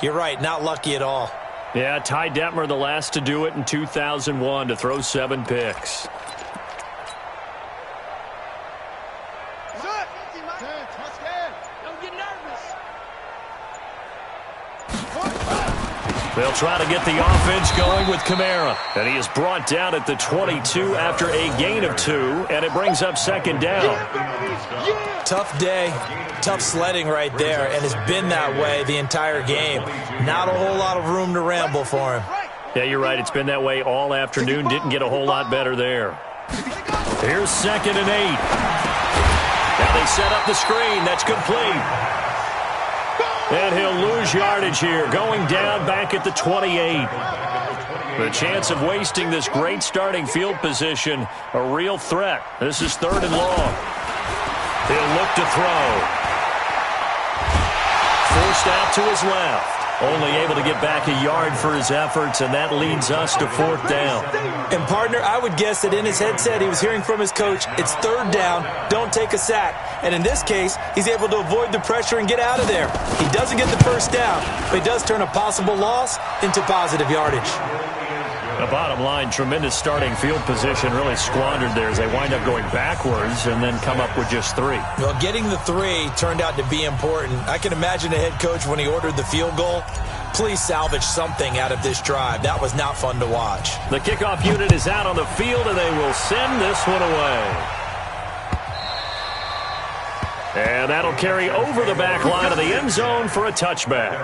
You're right, not lucky at all. Yeah, Ty Detmer, the last to do it in 2001, to throw 7 picks. They'll try to get the offense going with Kamara. And he is brought down at the 22 after a gain of 2, and it brings up second down. Tough day, tough sledding right there, and it's been that way the entire game. Not a whole lot of room to ramble for him. Yeah, you're right. It's been that way all afternoon. Didn't get a whole lot better there. Here's 2nd and 8. Now they set up the screen. That's complete. And he'll lose yardage here, going down back at the 28. The chance of wasting this great starting field position, a real threat. This is 3rd and long. He'll look to throw. Forced out to his left. Only able to get back a yard for his efforts, and that leads us to 4th down. And, partner, I would guess that in his headset he was hearing from his coach, it's 3rd down, don't take a sack. And in this case, he's able to avoid the pressure and get out of there. He doesn't get the 1st down, but he does turn a possible loss into positive yardage. The bottom line, tremendous starting field position, really squandered there as they wind up going backwards and then come up with just 3. Well, getting the 3 turned out to be important. I can imagine the head coach when he ordered the field goal. Please salvage something out of this drive. That was not fun to watch. The kickoff unit is out on the field, and they will send this one away. And that'll carry over the back line of the end zone for a touchback.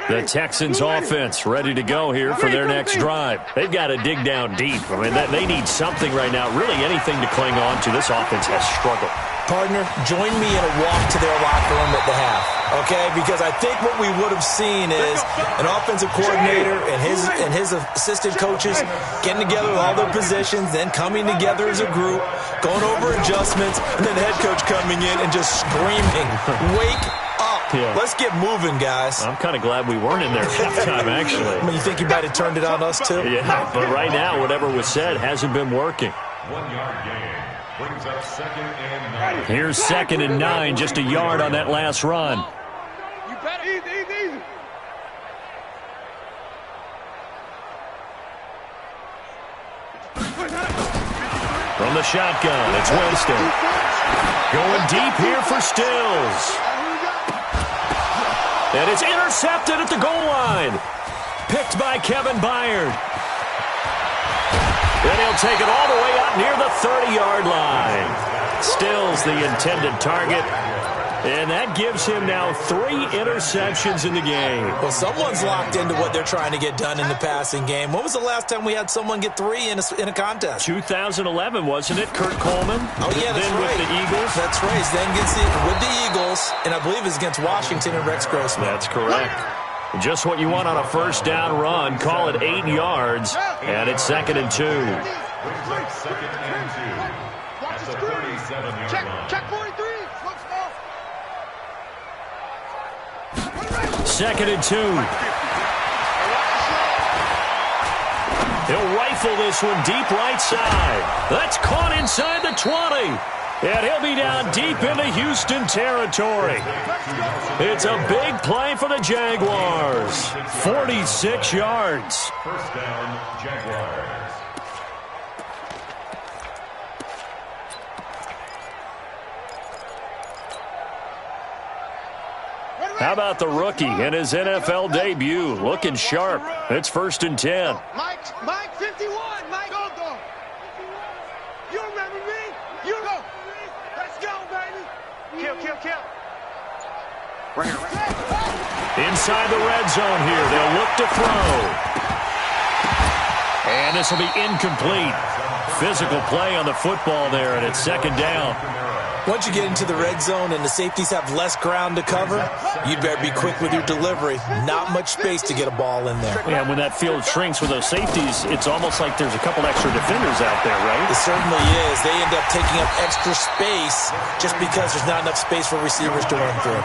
The Texans offense ready to go here for their next drive. They've got to dig down deep. I mean, they need something right now, really anything to cling on to. This offense has struggled. Partner, join me in a walk to their locker room at the half, okay? Because I think what we would have seen is an offensive coordinator and his assistant coaches getting together with all their positions, then coming together as a group, going over adjustments, and then the head coach coming in and just screaming, wake up. Yeah. Let's get moving, guys. I'm kind of glad we weren't in there at halftime, actually. I mean, you think you might have turned it on us, too? Yeah, but right now, whatever was said hasn't been working. 1-yard gain brings up 2nd and 9. Here's 2nd and 9, just a yard on that last run. You better. Easy. From the shotgun, it's Winston. Going deep here for Stills. And it's intercepted at the goal line. Picked by Kevin Byard. Then he'll take it all the way out near the 30-yard line. Stills the intended target. And that gives him now 3 interceptions in the game. Well, someone's locked into what they're trying to get done in the passing game. When was the last time we had someone get 3 in a contest? 2011, wasn't it? Kurt Coleman? Oh, yeah, that's then right. with the Eagles? That's right. Then gets it with the Eagles, and I believe it's against Washington and Rex Grossman. That's correct. Just what you want on a 1st down run. Call it 8 yards, and it's 2nd and 2. 2nd and 2. At the 37-yard line. Check 43. 2nd and 2. He'll rifle this one deep right side. That's caught inside the 20. And he'll be down deep into Houston territory. It's a big play for the Jaguars. 46 yards. 1st down, Jaguars. How about the rookie in his NFL debut? Looking sharp. It's 1st and 10. Mike, 51. Mike, go. You remember me? You go. Let's go, baby. Kill. Right here. Inside the red zone here. They'll look to throw. And this will be incomplete. Physical play on the football there, and it's 2nd down. Once you get into the red zone and the safeties have less ground to cover, you'd better be quick with your delivery. Not much space to get a ball in there. Yeah, when that field shrinks with those safeties, it's almost like there's a couple extra defenders out there, right? It certainly is. They end up taking up extra space just because there's not enough space for receivers to run through.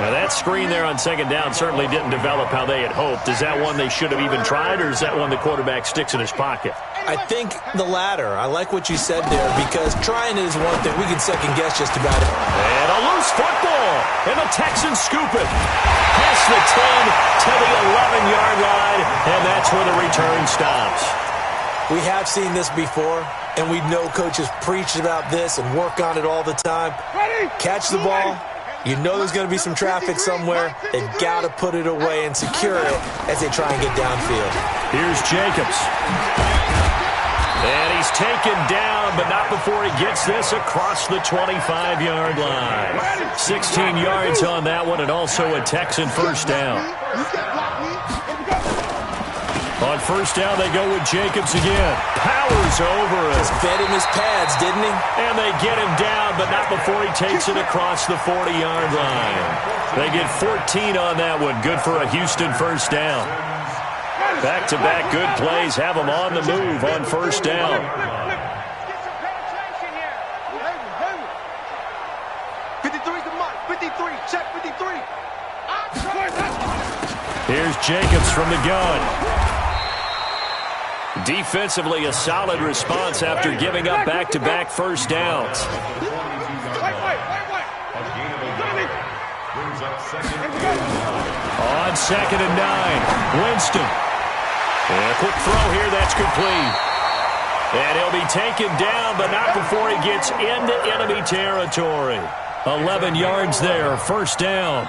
Now, that screen there on second down certainly didn't develop how they had hoped. Is that one they should have even tried, or is that one the quarterback sticks in his pocket? I think the latter. I like what you said there, because trying is one thing. We can second-guess just about it. And a loose football, and the Texans scoop it. Past the 10 to the 11-yard line, and that's where the return stops. We have seen this before, and we know coaches preach about this and work on it all the time. Catch the ball. You know there's going to be some traffic somewhere. They've got to put it away and secure it as they try and get downfield. Here's Jacobs. And he's taken down, but not before he gets this across the 25-yard line. 16 yards on that one, and also a Texan first down. On first down, they go with Jacobs again. Powers over it. Just fed him his pads, didn't he? And they get him down, but not before he takes it across the 40-yard line. They get 14 on that one. Good for a Houston first down. Back-to-back good plays have them on the move on first down. 53's the mark. 53. Check 53. Here's Jacobs from the gun. Defensively, a solid response after giving up back-to-back first downs. On 2nd and 9, Winston. And a quick throw here, that's complete. And he'll be taken down, but not before he gets into enemy territory. 11 yards there, first down.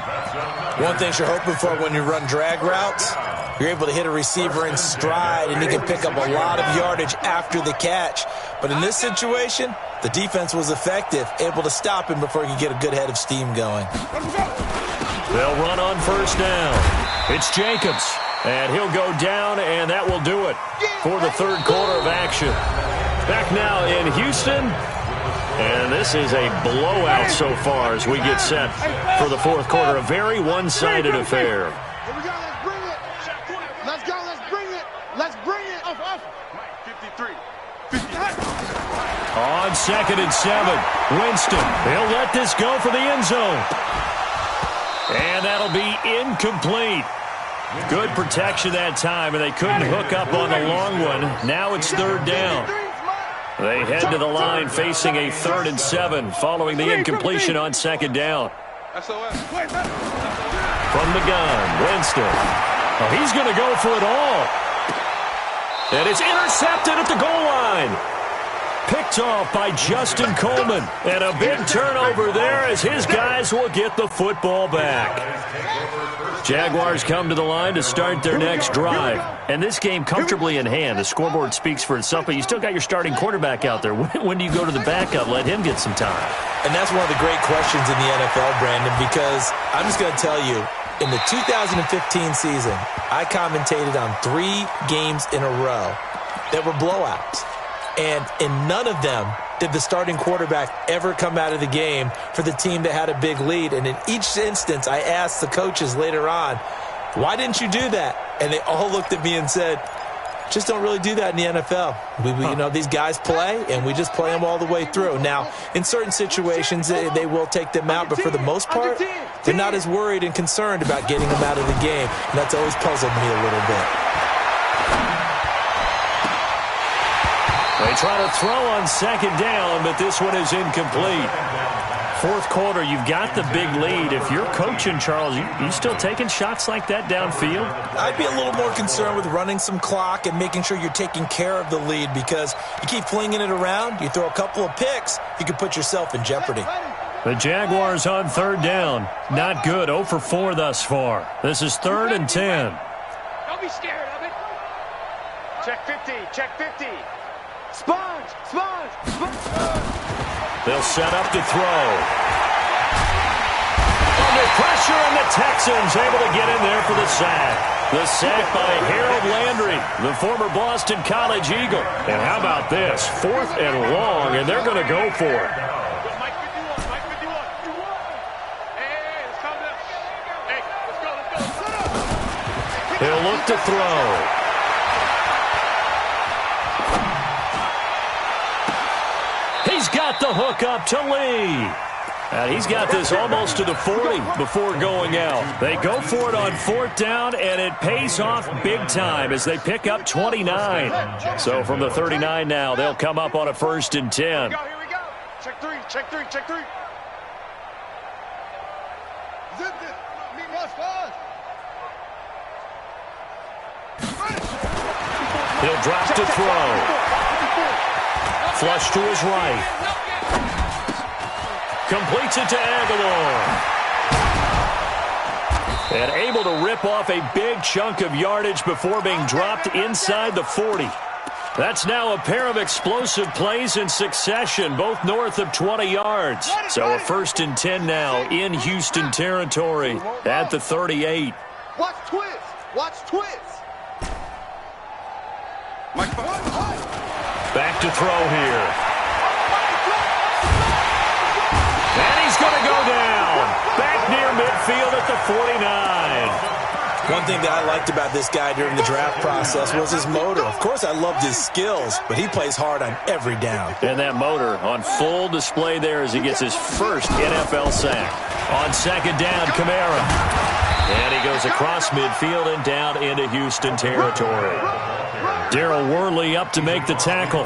One thing you're hoping for when you run drag routes, you're able to hit a receiver in stride, and he can pick up a lot of yardage after the catch. But in this situation, the defense was effective, able to stop him before he could get a good head of steam going. They'll run on first down. It's Jacobs, and he'll go down, and that will do it for the third quarter of action. Back now in Houston, and this is a blowout so far as we get set for the fourth quarter. A very one-sided affair. Here we go. Let's bring it. Let's go. Let's bring it. Let's bring it. Off. 53. 50. On 2nd and 7, Winston. He'll let this go for the end zone. And that'll be incomplete. Good protection that time, and they couldn't hook up on the long one. Now it's third down. They head to the line facing a 3rd and 7 following the incompletion on 2nd down. From the gun, Winston. Oh, he's going to go for it all. And it's intercepted at the goal line. Picked off by Justin Coleman. And a big turnover there as his guys will get the football back. Jaguars come to the line to start their next drive. And this game comfortably in hand. The scoreboard speaks for itself, but you still got your starting quarterback out there. When do you go to the backup? Let him get some time. And that's one of the great questions in the NFL, Brandon, because I'm just going to tell you, in the 2015 season, I commentated on 3 games in a row that were blowouts. And in none of them did the starting quarterback ever come out of the game for the team that had a big lead. And in each instance, I asked the coaches later on, why didn't you do that? And they all looked at me and said, just don't really do that in the NFL. You know, these guys play, and we just play them all the way through. Now, in certain situations, they will take them out, but for the most part, they're not as worried and concerned about getting them out of the game. And that's always puzzled me a little bit. They try to throw on 2nd down, but this one is incomplete. Fourth quarter, you've got the big lead. If you're coaching, Charles, you still taking shots like that downfield? I'd be a little more concerned with running some clock and making sure you're taking care of the lead, because you keep flinging it around, you throw a couple of picks, you could put yourself in jeopardy. The Jaguars on 3rd down. Not good. 0 for 4 thus far. This is 3rd and 10. Don't be scared of it. Check 50. Check 50. Sponge. They'll set up to throw. Under pressure, and the Texans able to get in there for the sack. The sack by Harold Landry, the former Boston College Eagle. And how about this? 4th and long, and they're going to go for it. Mike 51. Hey, let's calm down. Hey, let's go. He'll look to throw. He's got the hook up to Lee. And he's got this almost to the 40 before going out. They go for it on 4th down, and it pays off big time as they pick up 29. So from the 39 now, they'll come up on a 1st and 10. Here we go. Check three. Zip this. Me rush fast. He'll drop to throw. Flush to his right. Completes it to Aguilar. And able to rip off a big chunk of yardage before being dropped inside the 40. That's now a pair of explosive plays in succession, both north of 20 yards. So a 1st and 10 now in Houston territory at the 38. Watch twist. Back to throw here. And he's going to go down. Back near midfield at the 49. One thing that I liked about this guy during the draft process was his motor. Of course, I loved his skills, but he plays hard on every down. And that motor on full display there as he gets his first NFL sack. On 2nd down, Kamara. And he goes across midfield and down into Houston territory. Darryl Worley up to make the tackle.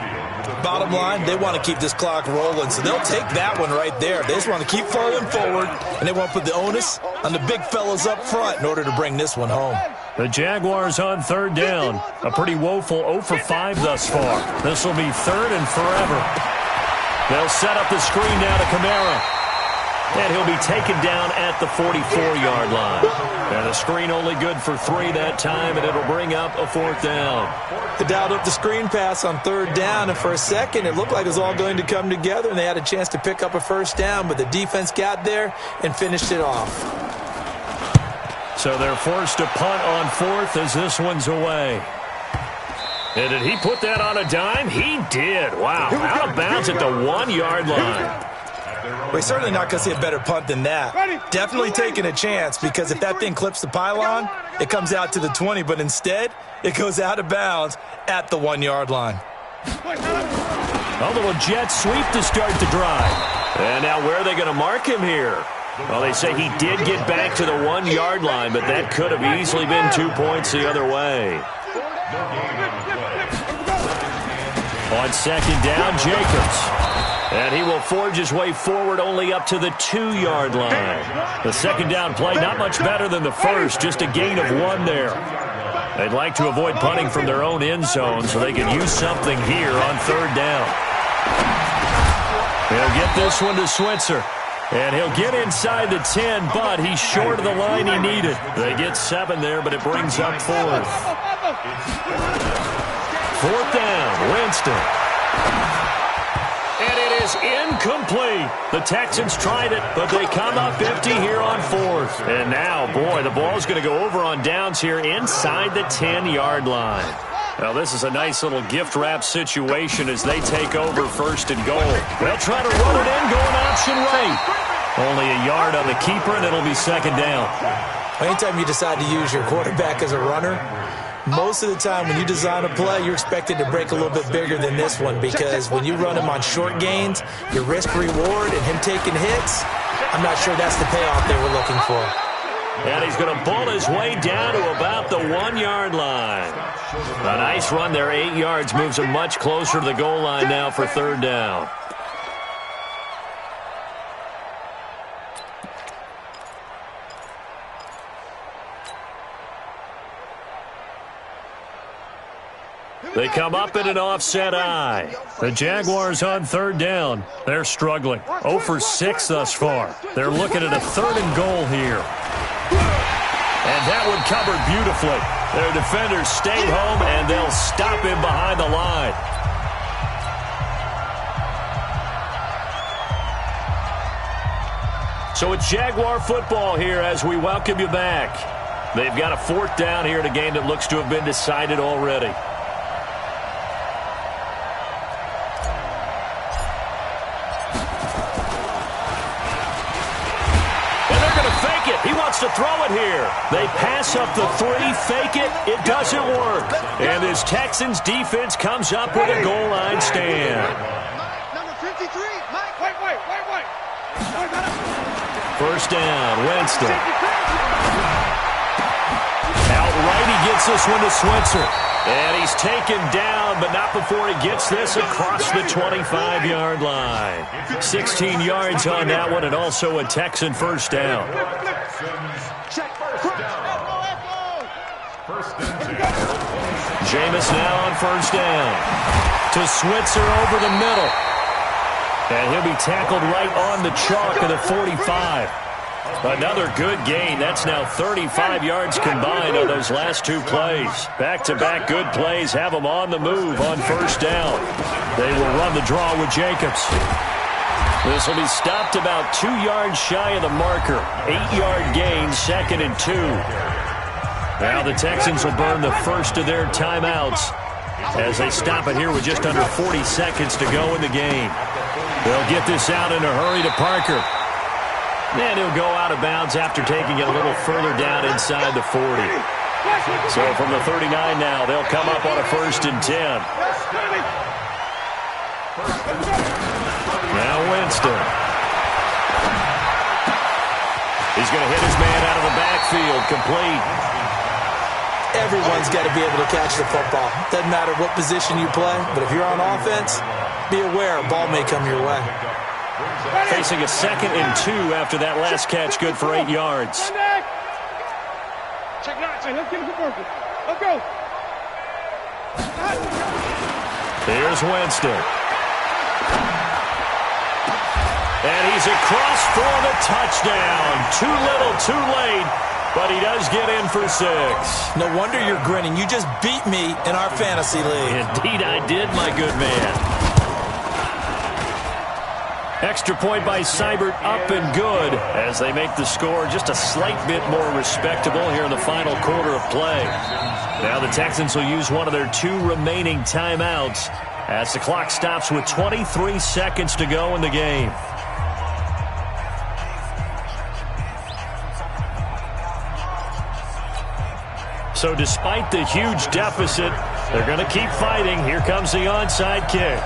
Bottom line, they want to keep this clock rolling, so they'll take that one right there. They just want to keep falling forward, and they want to put the onus on the big fellas up front in order to bring this one home. The Jaguars on 3rd down. A pretty woeful 0 for 5 thus far. This will be 3rd and forever. They'll set up the screen now to Kamara. And he'll be taken down at the 44-yard line. And the screen only good for 3 that time, and it'll bring up a 4th down. They dialed up the screen pass on 3rd down, and for a second it looked like it was all going to come together, and they had a chance to pick up a 1st down, but the defense got there and finished it off. So they're forced to punt on 4th as this one's away. And did he put that on a dime? He did. Wow, out of bounds at the 1-yard line. We're certainly not going to see a better punt than that. Definitely taking a chance, because if that thing clips the pylon, it comes out to the 20, but instead, it goes out of bounds at the 1-yard line. A little jet sweep to start the drive. And now where are they going to mark him here? Well, they say he did get back to the 1-yard line, but that could have easily been 2 points the other way. On 2nd down, Jacobs. And he will forge his way forward only up to the 2-yard line. The 2nd down play, not much better than the first, just a gain of 1 there. They'd like to avoid punting from their own end zone so they can use something here on 3rd down. They'll get this one to Switzer. And he'll get inside the 10, but he's short of the line he needed. They get 7 there, but it brings up 4th. 4th down, Winston. And it is incomplete. The Texans tried it, but they come up empty here on 4th. And now, boy, the ball's going to go over on downs here inside the 10-yard line. Well, this is a nice little gift wrap situation as they take over 1st and goal. They'll try to run it in, going option right. Only a yard on the keeper, and it'll be 2nd down. Anytime you decide to use your quarterback as a runner, most of the time when you design a play, you're expected to break a little bit bigger than this one, because when you run him on short gains, your risk-reward and him taking hits, I'm not sure that's the payoff they were looking for. And he's going to bull his way down to about the 1-yard line. A nice run there, 8 yards, moves him much closer to the goal line now for 3rd down. They come up in an offset eye. The Jaguars on 3rd down. They're struggling. 0 for 6 thus far. They're looking at a 3rd and goal here. And that one covered beautifully. Their defenders stayed home, and they'll stop him behind the line. So it's Jaguar football here as we welcome you back. They've got a 4th down here in a game that looks to have been decided already. He wants to throw it here. They pass up the 3, fake it. It doesn't work. And this Texans defense comes up with a goal line stand. Number 53, Mike. Wait. First down, Winston. Outright, he gets this one to Switzer. And he's taken down, but not before he gets this across the 25-yard line. 16 yards on that one, and also a Texan first down. Jameis now on first down. To Switzer over the middle. And he'll be tackled right on the chalk of the 45. Another good gain. That's now 35 yards combined on those last two plays. Back-to-back good plays have them on the move on first down. They will run the draw with Jacobs. This will be stopped about 2 yards shy of the marker. 8-yard gain, 2nd and 2. Now the Texans will burn the first of their timeouts as they stop it here with just under 40 seconds to go in the game. They'll get this out in a hurry to Parker. And he'll go out of bounds after taking it a little further down inside the 40. So from the 39 now, they'll come up on a 1st and 10. Now Winston. He's going to hit his man out of the backfield, complete. Everyone's got to be able to catch the football. Doesn't matter what position you play, but if you're on offense, be aware a ball may come your way. Facing a 2nd and 2 after that last catch, good for 8 yards. Check 9, let's get it working. Let's go. Here's Winston. And he's across for the touchdown. Too little, too late, but he does get in for 6. No wonder you're grinning. You just beat me in our fantasy league. Indeed I did, my good man. Extra point by Seibert, up and good as they make the score just a slight bit more respectable here in the final quarter of play. Now the Texans will use one of their 2 remaining timeouts as the clock stops with 23 seconds to go in the game. So despite the huge deficit, they're going to keep fighting. Here comes the onside kick.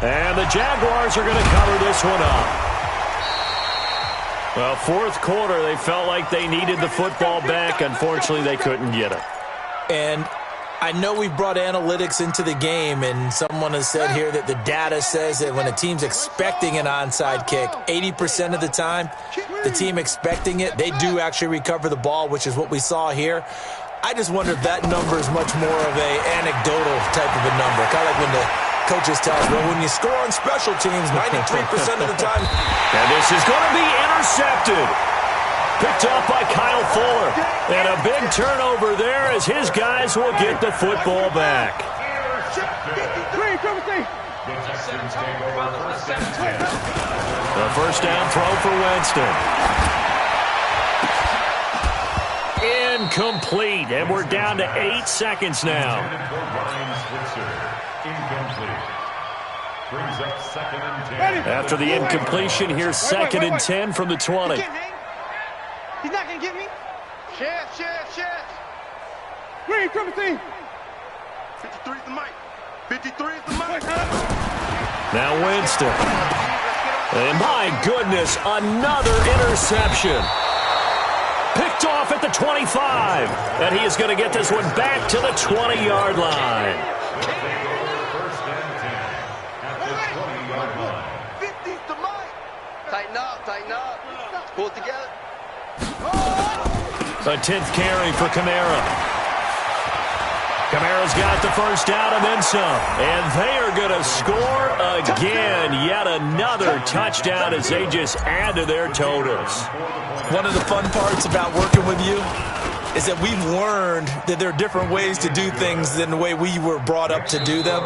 And the Jaguars are going to cover this one up. Well, 4th quarter, they felt like they needed the football back. Unfortunately, they couldn't get it. And I know we brought analytics into the game, and someone has said here that the data says that when a team's expecting an onside kick, 80% of the time, the team expecting it, they do actually recover the ball, which is what we saw here. I just wonder if that number is much more of a anecdotal type of a number. Kind of like when the coaches tell us, well, when you score on special teams, 93% of the time. And this is going to be intercepted. Picked off by Kyle Fuller. And a big turnover there as his guys will get the football back. The first down throw for Winston. Incomplete. And we're down to 8 seconds now. After the incompletion, here's 2nd and 10 from the 20. He's not going to get me. Share. Green, triple team. 53 is the mic. 53 is the mic. Now Winston. And my goodness, another interception. Picked off at the 25. And he is going to get this one back to the 20-yard line. 50's the mic. Tighten up. Pull it together. A 10th carry for Kamara. Kamara's got the first down and then some. And they are going to score again. Yet another touchdown as they just add to their totals. One of the fun parts about working with you is that we've learned that there are different ways to do things than the way we were brought up to do them.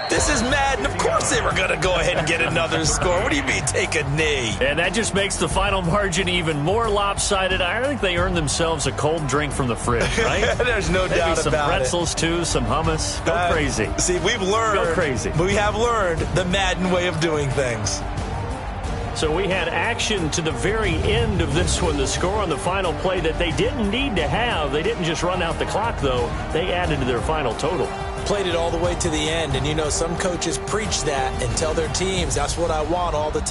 This is Madden. Of course they were going to go ahead and get another score. What do you mean take a knee? And that just makes the final margin even more lopsided. I think they earned themselves a cold drink from the fridge, right? There's no doubt about it. Maybe some pretzels, too, some hummus. Go crazy. See, we've learned. Go crazy. We have learned the Madden way of doing things. So we had action to the very end of this one, the score on the final play that they didn't need to have. They didn't just run out the clock, though. They added to their final total. played it all the way to the end. And, you know, some coaches preach that and tell their teams, that's what I want all the time.